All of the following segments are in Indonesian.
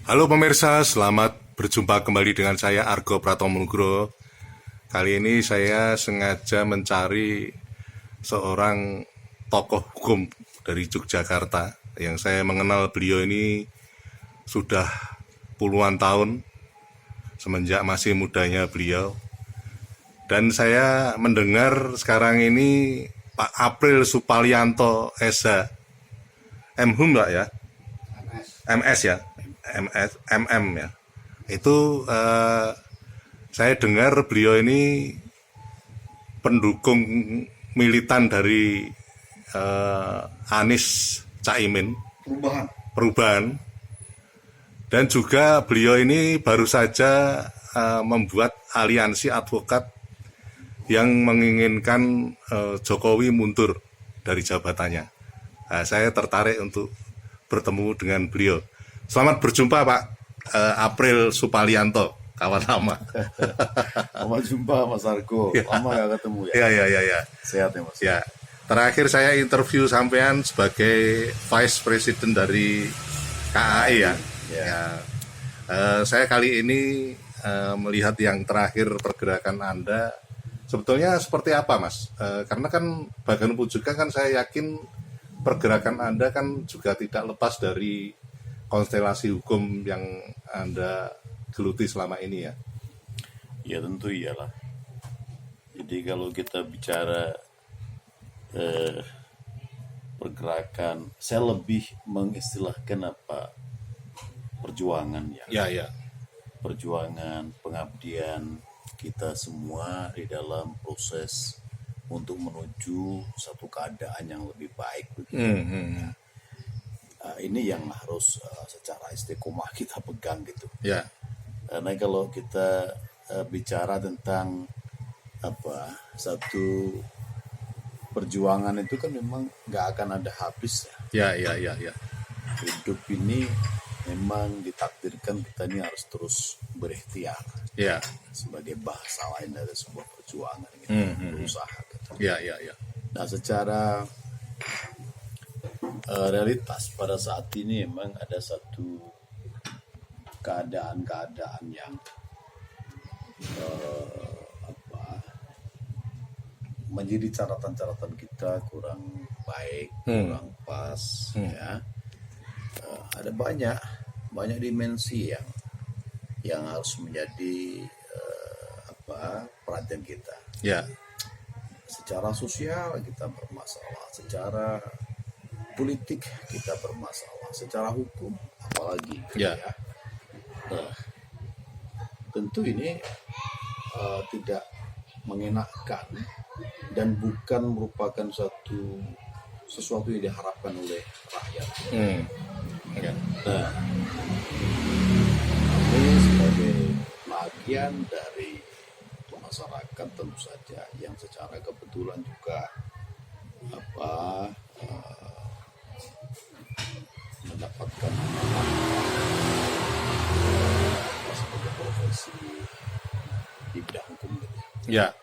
Halo pemirsa, selamat berjumpa kembali dengan saya Argo Pratomo. Kali ini saya sengaja mencari seorang tokoh hukum dari Yogyakarta yang saya mengenal beliau ini sudah puluhan tahun semenjak masih mudanya beliau. Dan saya mendengar sekarang ini Pak April Supalianto SH, MHum Mbak ya? MS ya? MM ya. Itu saya dengar beliau ini pendukung militan dari Anies Caimin perubahan, dan juga beliau ini baru saja membuat aliansi advokat yang menginginkan Jokowi mundur dari jabatannya. Saya tertarik untuk bertemu dengan beliau. Selamat berjumpa Pak April Supalianto, kawan lama. Selamat jumpa Mas Argo. Ya. Lama gak ketemu ya? Ya. Sehat ya Mas? Ya. Terakhir saya interview sampean sebagai Vice President dari KAI ya. Ya. Saya kali ini melihat yang terakhir pergerakan Anda sebetulnya seperti apa Mas? Karena kan bagaimanapun juga kan saya yakin pergerakan Anda kan juga tidak lepas dari konstelasi hukum yang Anda geluti selama ini ya. Ya tentu iyalah. Jadi kalau kita bicara pergerakan, saya lebih mengistilahkan apa, perjuangan ya. Ya. Perjuangan, pengabdian kita semua di dalam proses untuk menuju satu keadaan yang lebih baik begitu. Ini yang harus secara istiqomah kita pegang gitu. Ya. Karena kalau kita bicara tentang satu perjuangan itu kan memang nggak akan ada habisnya. Ya. Hidup ini memang ditakdirkan kita ini harus terus berikhtiar. Ya. Sebagai bahasa lain dari sebuah perjuangan gitu, berusaha gitu. Ya. Nah secara realitas pada saat ini memang ada satu keadaan-keadaan yang menjadi catatan-catatan kita kurang baik, kurang pas ya. Ada banyak dimensi yang harus menjadi perhatian kita. Ya. Secara sosial kita bermasalah, secara politik kita bermasalah, secara hukum apalagi Ya. Nah, tentu ini tidak mengenakan dan bukan merupakan sesuatu yang diharapkan oleh rakyat. Ya. Nah, ini sebagai bagian dari masyarakat tentu saja yang secara kebetulan juga mendapatkan sebagai profesi di bidang hukum gitu. Ya.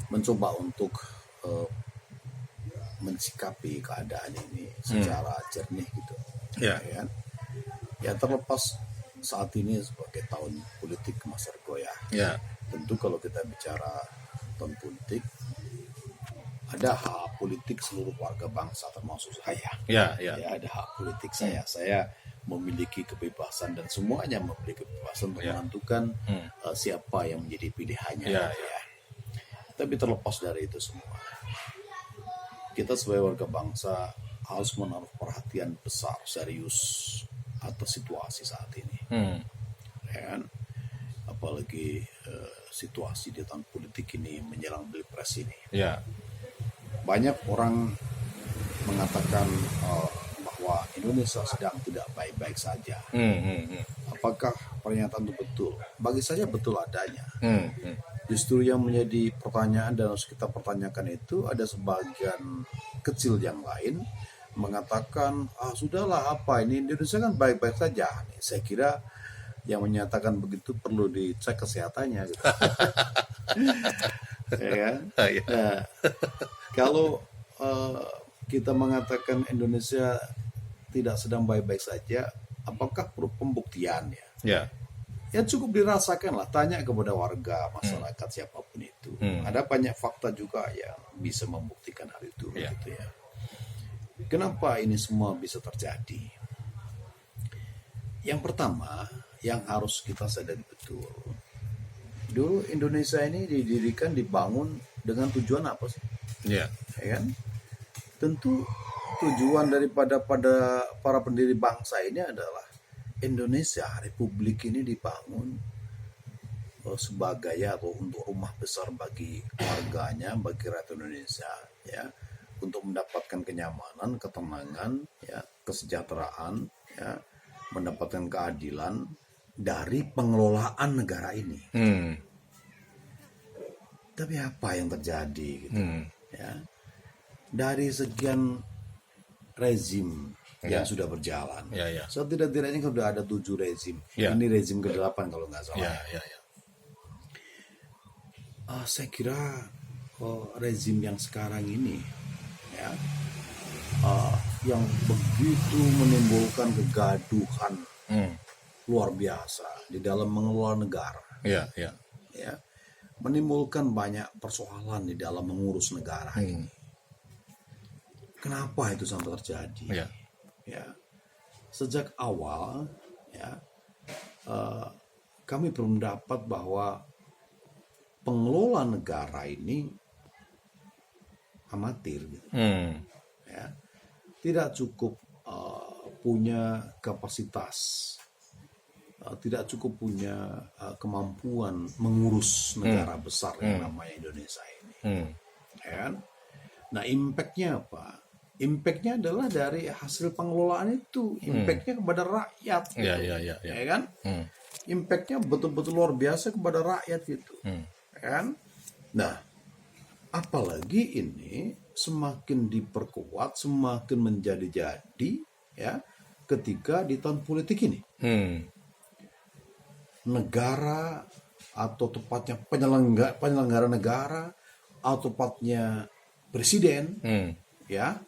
Mencoba untuk mensikapi keadaan ini secara jernih gitu. Ya. Ya terlepas saat ini sebagai tahun politik Mas Argo ya. Ya. Tentu kalau kita bicara tahun politik, ada hak politik seluruh warga bangsa termasuk saya. Ya. Ada hak politik saya. Saya memiliki kebebasan dan semuanya memiliki kebebasan untuk menentukan siapa yang menjadi pilihannya. Ya. Tapi terlepas dari itu semua, kita sebagai warga bangsa harus menaruh perhatian besar, serius atas situasi saat ini. Ya kan? Apalagi situasi di tahun politik ini menjelang pilpres ini. Ya. Banyak orang mengatakan bahwa Indonesia sedang tidak baik-baik saja. Apakah pernyataan itu betul? Bagi saya betul adanya. Justru yang menjadi pertanyaan dan harus kita pertanyakan itu ada sebagian kecil yang lain mengatakan sudahlah apa ini Indonesia kan baik-baik saja. Saya kira yang menyatakan begitu perlu dicek kesehatannya gitu. Ya. Nah, kalau kita mengatakan Indonesia tidak sedang baik-baik saja, apakah perlu pembuktian ya? Ya. Ya cukup dirasakan lah, tanya kepada warga masyarakat siapapun itu. Ada banyak fakta juga yang bisa membuktikan hal itu, Ya. gitu ya. Kenapa ini semua bisa terjadi? Yang pertama, yang harus kita sadari betul, dulu Indonesia ini didirikan, dibangun dengan tujuan apa sih? Ya. Ya kan? Tentu tujuan daripada para pendiri bangsa ini adalah Indonesia, Republik ini dibangun sebagai atau untuk rumah besar bagi warganya, bagi rakyat Indonesia, ya, untuk mendapatkan kenyamanan, ketenangan, ya, kesejahteraan, ya, mendapatkan keadilan dari pengelolaan negara ini. Tapi apa yang terjadi? Gitu, ya, dari sekian rezim yang sudah berjalan, setidak-tidaknya sudah ada 7 rezim. Ini rezim ke-8 kalau nggak salah. Saya kira rezim yang sekarang ini, ya, yang begitu menimbulkan kegaduhan luar biasa di dalam mengelola negara, ya, menimbulkan banyak persoalan di dalam mengurus negara ini. Kenapa itu sampai terjadi? Ya, sejak awal, ya, kami berpendapat bahwa pengelola negara ini amatir, gitu. Ya, tidak cukup punya kapasitas, tidak cukup punya kemampuan mengurus negara besar yang namanya Indonesia ini. Ya. Nah, impactnya apa? Impactnya adalah dari hasil pengelolaan itu, impactnya kepada rakyat, gitu. Ya kan? Impactnya betul-betul luar biasa kepada rakyat gitu, kan? Nah, apalagi ini semakin diperkuat, semakin menjadi-jadi, ya, ketika di tahun politik ini, negara atau tepatnya penyelenggara negara atau tepatnya presiden, ya,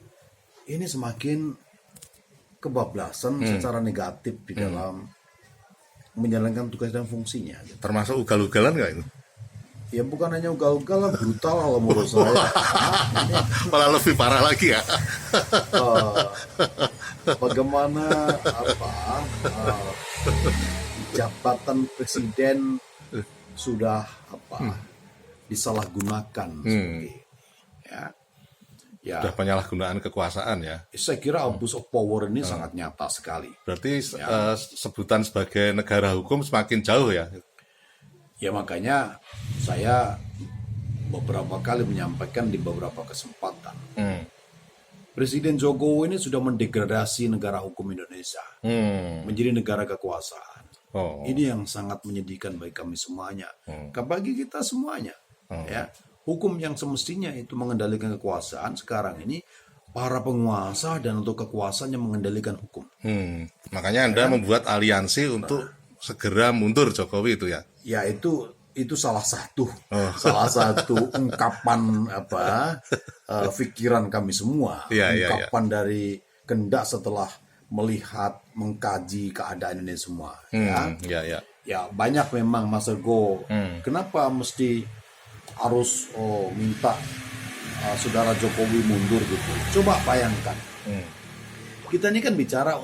ini semakin kebablasan secara negatif di dalam menjalankan tugas dan fungsinya. Gitu. Termasuk ugal-ugalan nggak itu? Ya bukan hanya ugal-ugalan, brutal kalau menurut saya. Malah lebih parah lagi ya. Bagaimana jabatan presiden sudah disalahgunakan seperti ini, ya. Ya, sudah penyalahgunaan kekuasaan ya. Saya kira abuse of power ini sangat nyata sekali. Berarti sebutan sebagai negara hukum semakin jauh ya. Ya makanya saya beberapa kali menyampaikan di beberapa kesempatan. Presiden Jokowi ini sudah mendegradasi negara hukum Indonesia menjadi negara kekuasaan. Ini yang sangat menyedihkan bagi kami semuanya, bagi kita semuanya. Ya. Hukum yang semestinya itu mengendalikan kekuasaan, sekarang ini para penguasa dan untuk kekuasaan yang mengendalikan hukum. Makanya Anda membuat aliansi untuk segera mundur Jokowi itu ya? Ya itu salah satu ungkapan pikiran kami semua, ungkapan dari kendak setelah melihat, mengkaji keadaan ini semua. Ya banyak memang Mas Ego, kenapa mesti harus minta saudara Jokowi mundur gitu. Coba bayangkan, kita ini kan bicara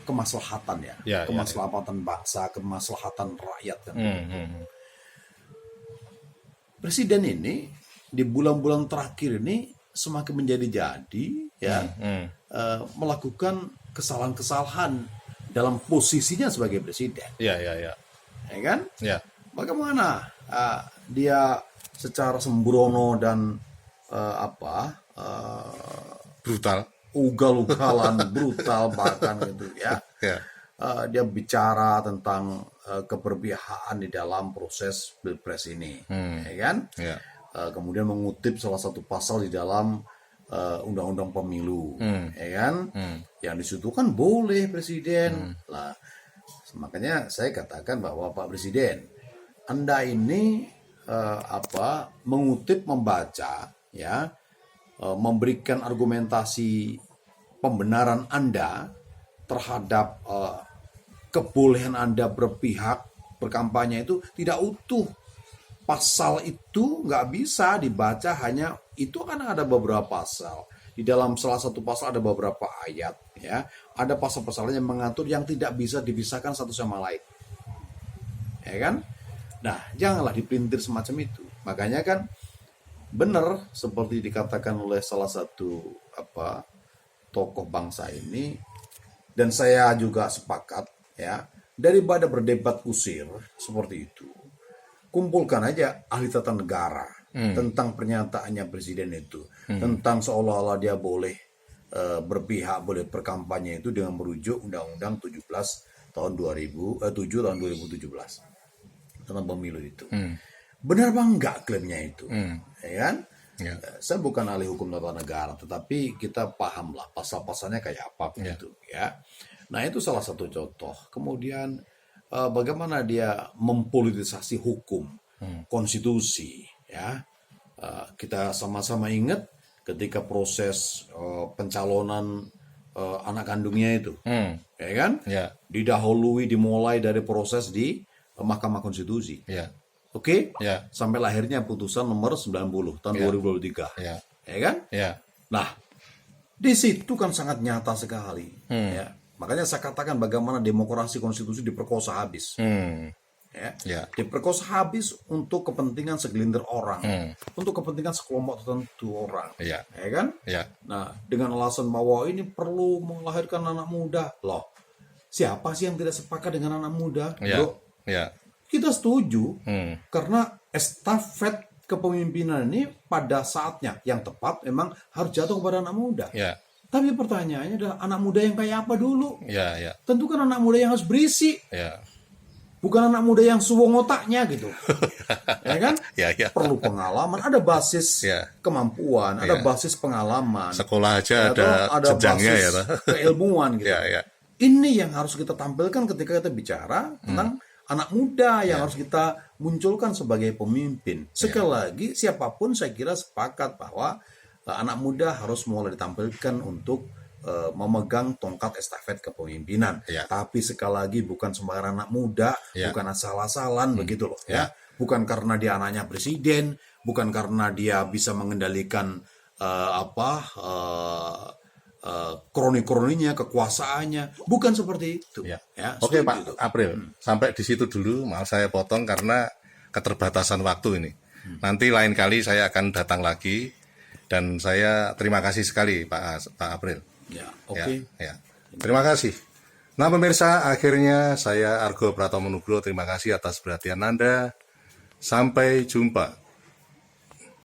kemaslahatan ya, kemaslahatan bangsa, kemaslahatan rakyat kan. Presiden ini di bulan-bulan terakhir ini semakin menjadi-jadi, ya, melakukan kesalahan-kesalahan dalam posisinya sebagai presiden. Ya kan? Bagaimana dia secara sembrono dan brutal, ugal-ugalan, brutal bahkan gitu ya. Dia bicara tentang keberpihakan di dalam proses pilpres ini, ya kan? Kemudian mengutip salah satu pasal di dalam undang-undang pemilu, ya kan? Yang di situ kan boleh presiden. Lah, makanya saya katakan bahwa Pak Presiden, Anda ini mengutip, membaca, ya, memberikan argumentasi pembenaran Anda terhadap kebolehan Anda berpihak, berkampanye itu tidak utuh. Pasal itu nggak bisa dibaca hanya itu, kan ada beberapa pasal. Di dalam salah satu pasal ada beberapa ayat, ya. Ada pasal-pasal yang mengatur yang tidak bisa dipisahkan satu sama lain. Ya kan? Nah, janganlah dipelintir semacam itu. Makanya kan benar seperti dikatakan oleh salah satu tokoh bangsa ini, dan saya juga sepakat, ya, daripada berdebat kusir seperti itu, kumpulkan aja ahli tata negara tentang pernyataannya presiden itu, tentang seolah-olah dia boleh berpihak, boleh berkampanye itu dengan merujuk Undang-Undang 17 tahun 7 tahun 2017 tentang pemilu itu. Benar bang enggak klaimnya itu, ya kan? Ya. Saya bukan ahli hukum tata negara, tetapi kita pahamlah pasal-pasalnya kayak apa gitu, ya. Nah itu salah satu contoh. Kemudian bagaimana dia mempolitisasi hukum, konstitusi, ya. Kita sama-sama ingat ketika proses pencalonan anak kandungnya itu, ya kan? Ya. Dimulai dari proses di Mahkamah Konstitusi. Ya. Oke? Ya. Sampai lahirnya putusan nomor 90 tahun 2023. Ya. Ya kan? Ya. Nah, di situ kan sangat nyata sekali, ya. Makanya saya katakan bagaimana demokrasi konstitusi diperkosa habis. Ya. Ya. Diperkosa habis untuk kepentingan segelintir orang, untuk kepentingan sekelompok tertentu orang. Ya. Ya kan? Ya. Nah, dengan alasan bahwa ini perlu melahirkan anak muda. Loh, siapa sih yang tidak sepakat dengan anak muda? Ya. Bro, Ya. kita setuju, karena estafet kepemimpinan ini pada saatnya yang tepat memang harus jatuh kepada anak muda. Ya. Tapi pertanyaannya adalah anak muda yang kayak apa dulu? Ya. Ya. Tentu kan anak muda yang harus berisi, Ya. bukan anak muda yang suwong otaknya gitu. Ya kan? Ya. Ya. Perlu pengalaman, ada basis Ya. kemampuan, ada basis pengalaman. Sekolah aja ada Atau jenjangnya basis ya. keilmuan gitu. Ya. Ya. Ini yang harus kita tampilkan ketika kita bicara tentang anak muda yang harus kita munculkan sebagai pemimpin. Sekali lagi, siapapun saya kira sepakat bahwa anak muda harus mulai ditampilkan untuk memegang tongkat estafet kepemimpinan. Ya. Tapi sekali lagi bukan sembarang anak muda, bukan asal-asalan begitu loh. Ya. Bukan karena dia anaknya presiden, bukan karena dia bisa mengendalikan kroni-kroninya, kekuasaannya, bukan seperti itu. Ya. Ya, Oke setuju Pak itu. April, sampai di situ dulu. Maaf saya potong karena keterbatasan waktu ini. Nanti lain kali saya akan datang lagi, dan saya terima kasih sekali Pak April. Ya, oke. Ya. Terima kasih. Nah pemirsa, akhirnya saya Argo Pratomo Nugroho terima kasih atas perhatian Anda. Sampai jumpa.